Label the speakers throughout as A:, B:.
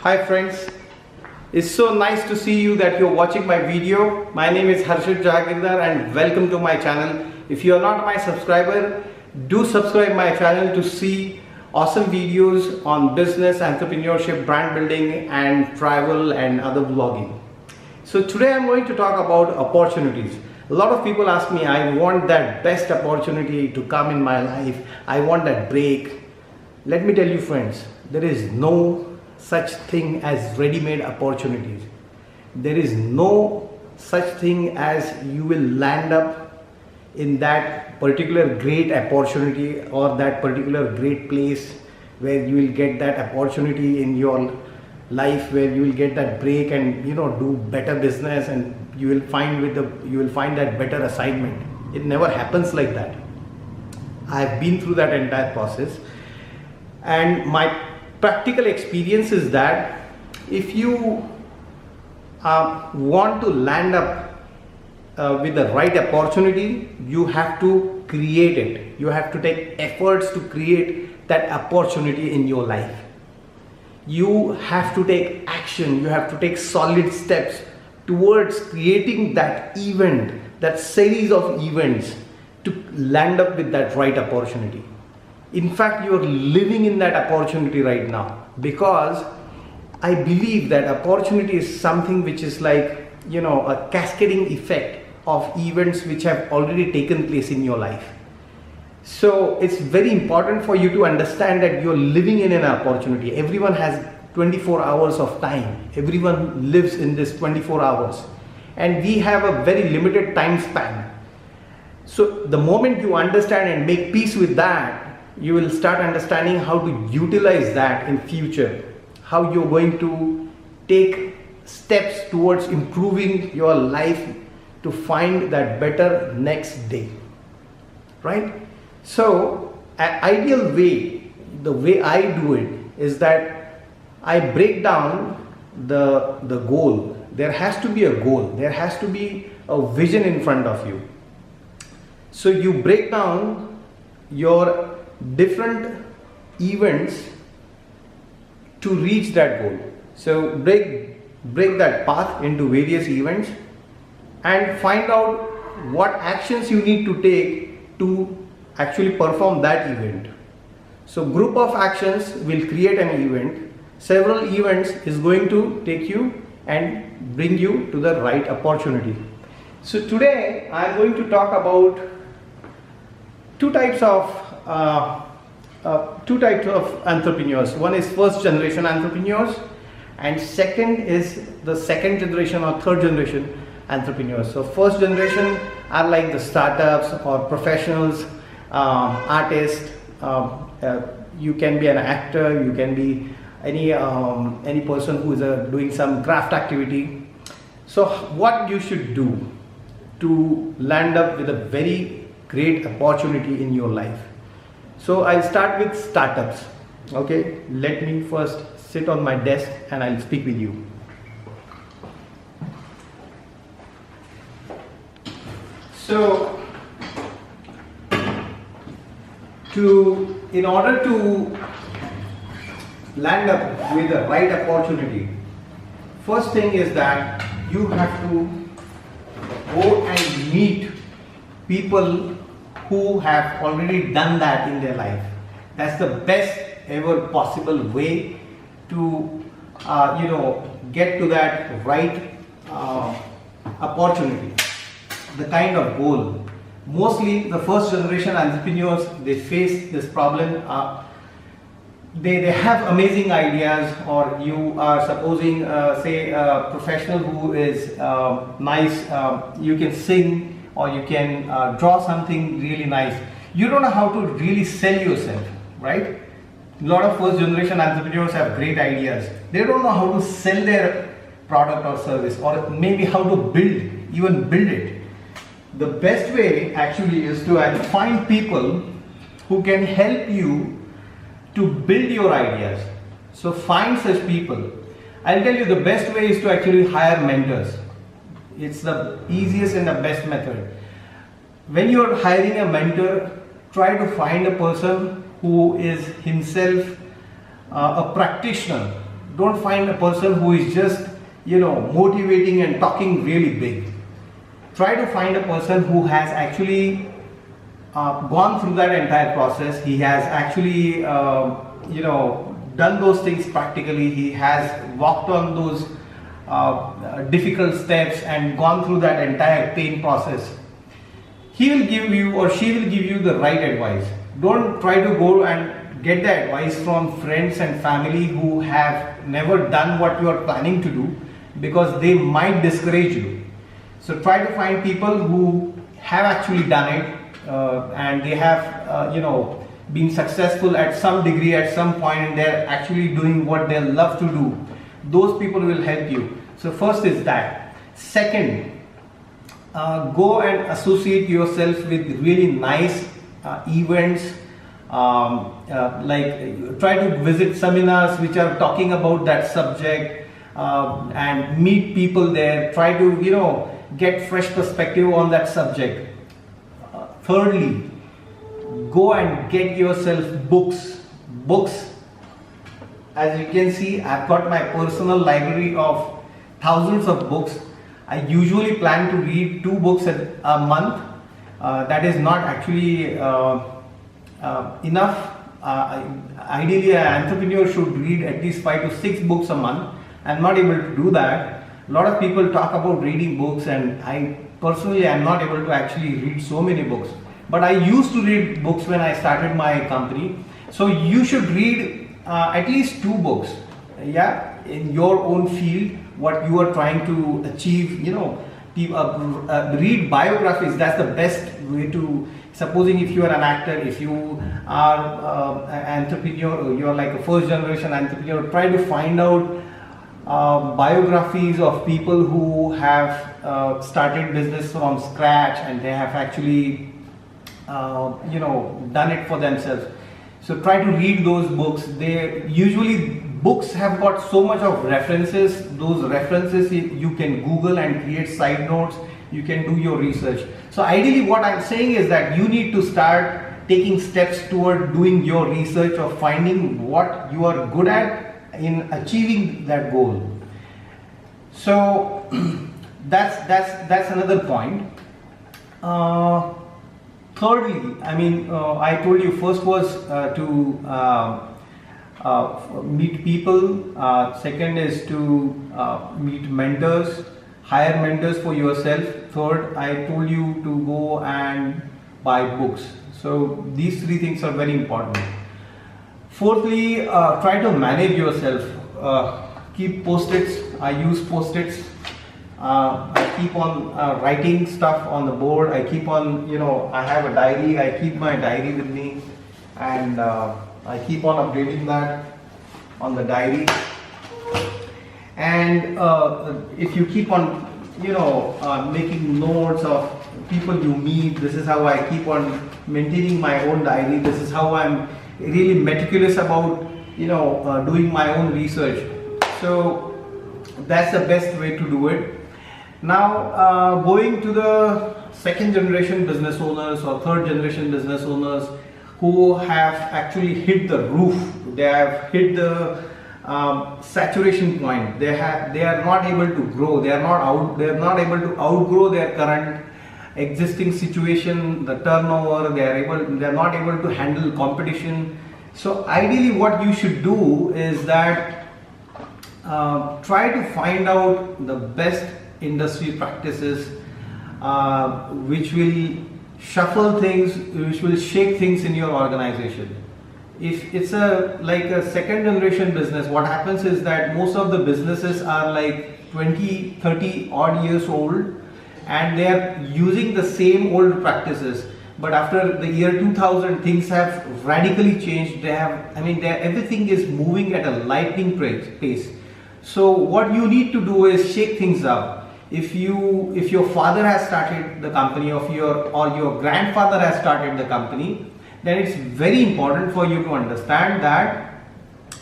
A: Hi friends, it's so nice to see you that you're watching my video. My name is Harshit Jahagirdar and welcome to my channel. If you are not my subscriber, do subscribe my channel to see awesome videos on business, entrepreneurship, brand building and travel and other vlogging. So today I'm going to talk about opportunities. A lot of people ask me, I want that best opportunity to come in my life. I want that break. Let me tell you friends, there is no such thing as ready-made opportunities. There is no such thing as you will land up in that particular great opportunity or that particular great place where you will get that opportunity in your life, where you will get that break and do better business and you will find that better assignment. It never happens like that. I have been through that entire process, and my practical experience is that if you want to land up with the right opportunity, you have to create it. You have to take efforts to create that opportunity in your life. You have to take action. You have to take solid steps towards creating that event, that series of events to land up with that right opportunity. In fact, you are living in that opportunity right now, because I believe that opportunity is something which is like, a cascading effect of events which have already taken place in your life. So it's very important for you to understand that you're living in an opportunity. Everyone has 24 hours of time. Everyone lives in this 24 hours. And we have a very limited time span. So the moment you understand and make peace with that, you will start understanding how to utilize that in future, how you're going to take steps towards improving your life to find that better next day, right? So an ideal way, the way I do it is that I break down the goal. There has to be a goal. There has to be a vision in front of you. So you break down your different events to reach that goal. So break that path into various events and find out what actions you need to take to actually perform that event. So group of actions will create an event. Several events is going to take you and bring you to the right opportunity. So today I am going to talk about two types of entrepreneurs. One is first generation entrepreneurs, and second is the second generation or third generation entrepreneurs. So first generation are like the startups or professionals, artists. You can be an actor, you can be any person who is doing some craft activity. So what you should do to land up with a very great opportunity in your life? So I'll start with startups. Okay, let me first sit on my desk and I'll speak with you. So in order to land up with the right opportunity, first thing is that you have to go and meet people who have already done that in their life. That's the best ever possible way to get to that right opportunity, the kind of goal. Mostly the first generation entrepreneurs, they face this problem. They have amazing ideas, or you are supposing say a professional who is nice, you can sing or you can draw something really nice. You don't know how to really sell yourself, right? A lot of first generation entrepreneurs have great ideas. They don't know how to sell their product or service, or maybe how to build it. The best way actually is to find people who can help you to build your ideas. So find such people. I'll tell you, the best way is to actually hire mentors. It's the easiest and the best method. When you're hiring a mentor, try to find a person who is himself a practitioner. Don't find a person who is just, motivating and talking really big. Try to find a person who has actually gone through that entire process. He has actually, done those things practically. He has walked on those difficult steps and gone through that entire pain process. He will give you, or she will give you, the right advice. Don't try to go and get the advice from friends and family who have never done what you are planning to do, because they might discourage you. So try to find people who have actually done it, and they have been successful at some degree at some point, and they're actually doing what they love to do. Those people will help you. So first is that. Second, go and associate yourself with really nice events. Like try to visit seminars which are talking about that subject, and meet people there. Try to get fresh perspective on that subject. Thirdly, go and get yourself books. As you can see, I've got my personal library of thousands of books. I usually plan to read 2 books a month. That is not actually enough. Ideally, an entrepreneur should read at least 5 to 6 books a month. I'm not able to do that. A lot of people talk about reading books, and I personally am not able to actually read so many books. But I used to read books when I started my company. So you should read at least 2 books, in your own field, what you are trying to achieve. Read biographies. That's the best way to. Supposing if you are an actor, if you are an entrepreneur, you are like a first generation entrepreneur, try to find out biographies of people who have started business from scratch, and they have actually done it for themselves. So try to read those books. Books have got so much of references. Those references you can Google and create side notes. You can do your research. So ideally what I'm saying is that you need to start taking steps toward doing your research, or finding what you are good at in achieving that goal. So that's another point. Thirdly, I told you first was to meet people. Second is to meet mentors, hire mentors for yourself. Third, I told you to go and buy books. So these 3 things are very important. Fourthly, try to manage yourself. Keep post-its. I use post-its. I keep on writing stuff on the board. I keep on, I have a diary. I keep my diary with me, and I keep on updating that on the diary. And if you keep on, making notes of people you meet, this is how I keep on maintaining my own diary. This is how I'm really meticulous about, doing my own research. So that's the best way to do it. Now, going to the second generation business owners or third generation business owners who have actually hit the roof, they have hit the saturation point. They are not able to grow. They are not able to outgrow their current existing situation, the turnover. They are not able to handle competition. So ideally, what you should do is that try to find out the best industry practices, which will shuffle things, which will shake things in your organization. If it's like a second generation business, what happens is that most of the businesses are like 20, 30 odd years old, and they are using the same old practices. But after the year 2000, things have radically changed. Everything is moving at a lightning pace. So what you need to do is shake things up. If your father has started the company, or your grandfather has started the company, then it's very important for you to understand that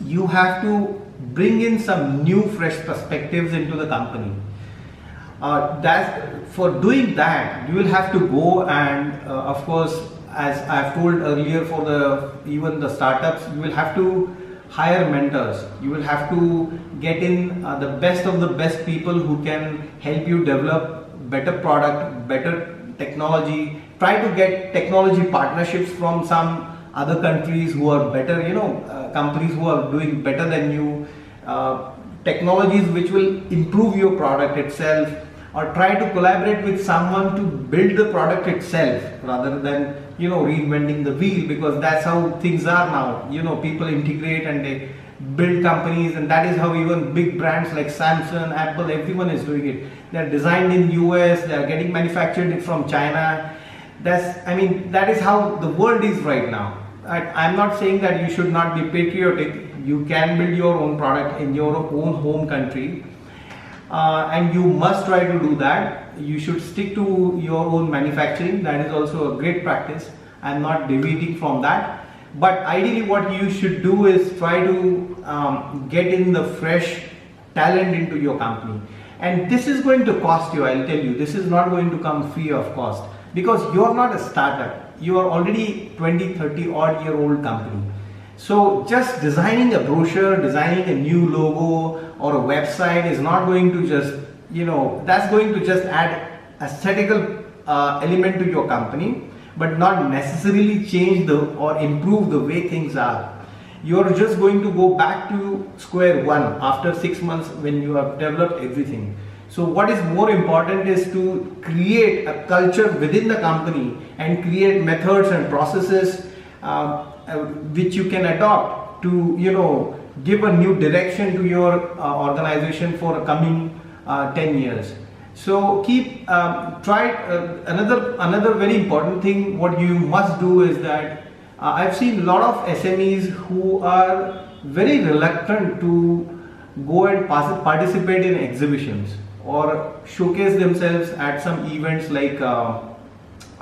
A: you have to bring in some new fresh perspectives into the company. For doing that, you will have to go and of course, as I've told earlier, for even the startups, you will have to hire mentors. You will have to get in the best of the best people who can help you develop better product, better technology. Try to get technology partnerships from some other countries who are better, companies who are doing better than you, technologies which will improve your product itself, or try to collaborate with someone to build the product itself rather than reinventing the wheel, because that's how things are now. People integrate and they build companies, and that is how even big brands like Samsung, Apple, everyone is doing it. They're designed in US, they're getting manufactured from China. That is how the world is right now. I'm not saying that you should not be patriotic. You can build your own product in your own home country, and you must try to do that. You should stick to your own manufacturing. That is also a great practice. I'm not deviating from that. But ideally what you should do is try to get in the fresh talent into your company. And this is going to cost you, I'll tell you. This is not going to come free of cost, because you're not a startup. You are already 20, 30 odd year old company. So just designing a brochure, designing a new logo or a website is not going to just, that's going to just add aesthetical element to your company, but not necessarily change or improve the way things are. You're just going to go back to square one after 6 months when you have developed everything. So what is more important is to create a culture within the company and create methods and processes which you can adopt to give a new direction to your organization for a coming 10 years. So another very important thing what you must do is that I've seen a lot of SMEs who are very reluctant to go and participate in exhibitions or showcase themselves at some events like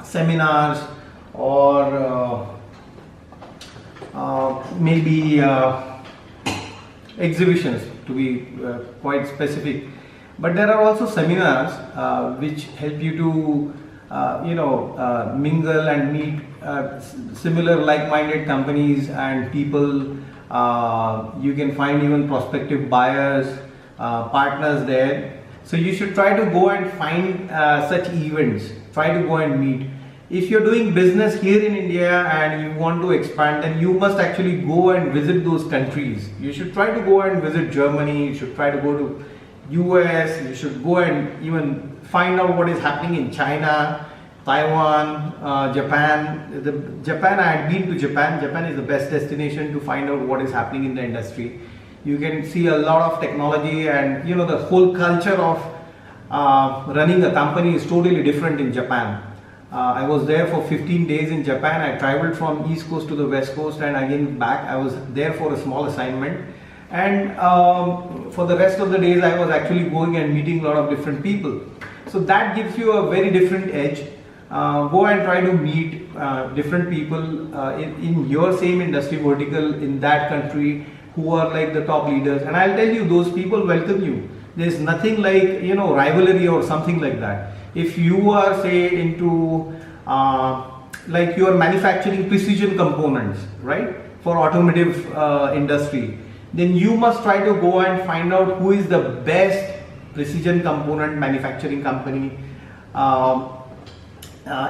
A: seminars or maybe exhibitions, to be quite specific. But there are also seminars which help you to mingle and meet similar like-minded companies and people. You can find even prospective buyers, partners there. So you should try to go and find such events, try to go and meet. If you're doing business here in India and you want to expand, then you must actually go and visit those countries. You should try to go and visit Germany, you should try to go to US, you should go and even find out what is happening in China, Taiwan, Japan. Japan, I had been to Japan. Japan is the best destination to find out what is happening in the industry. You can see a lot of technology, and the whole culture of running a company is totally different in Japan. I was there for 15 days in Japan. I traveled from East Coast to the West Coast and again back. I was there for a small assignment, and for the rest of the days I was actually going and meeting a lot of different people. So that gives you a very different edge. Go and try to meet different people in your same industry vertical in that country who are like the top leaders, and I'll tell you, those people welcome you. There's nothing like rivalry or something like that. If you are say into like you are manufacturing precision components, right, for automotive industry, then you must try to go and find out who is the best precision component manufacturing company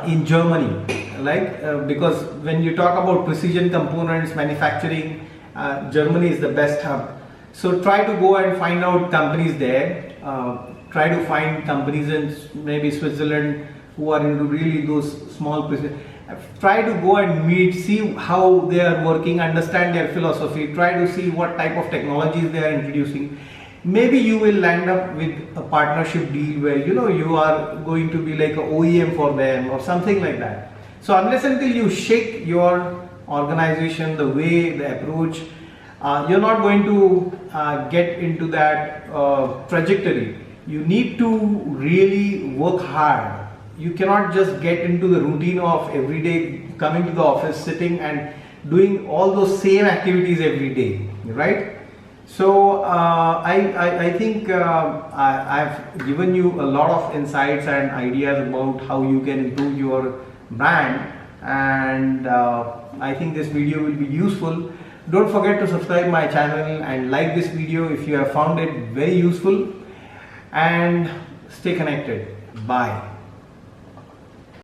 A: in Germany, because when you talk about precision components manufacturing, Germany is the best hub. So try to go and find out companies there. Try to find companies in maybe Switzerland who are into really those small precision. Try to go and meet, see how they are working, understand their philosophy, try to see what type of technologies they are introducing. Maybe you will land up with a partnership deal where you are going to be like an OEM for them or something like that. So unless until you shake your organization, the way, the approach, you're not going to get into that trajectory. You need to really work hard. You cannot just get into the routine of every day coming to the office, sitting and doing all those same activities every day, right? So I think I've given you a lot of insights and ideas about how you can improve your brand, and I think this video will be useful. Don't forget to subscribe my channel and like this video if you have found it very useful, and stay connected. Bye.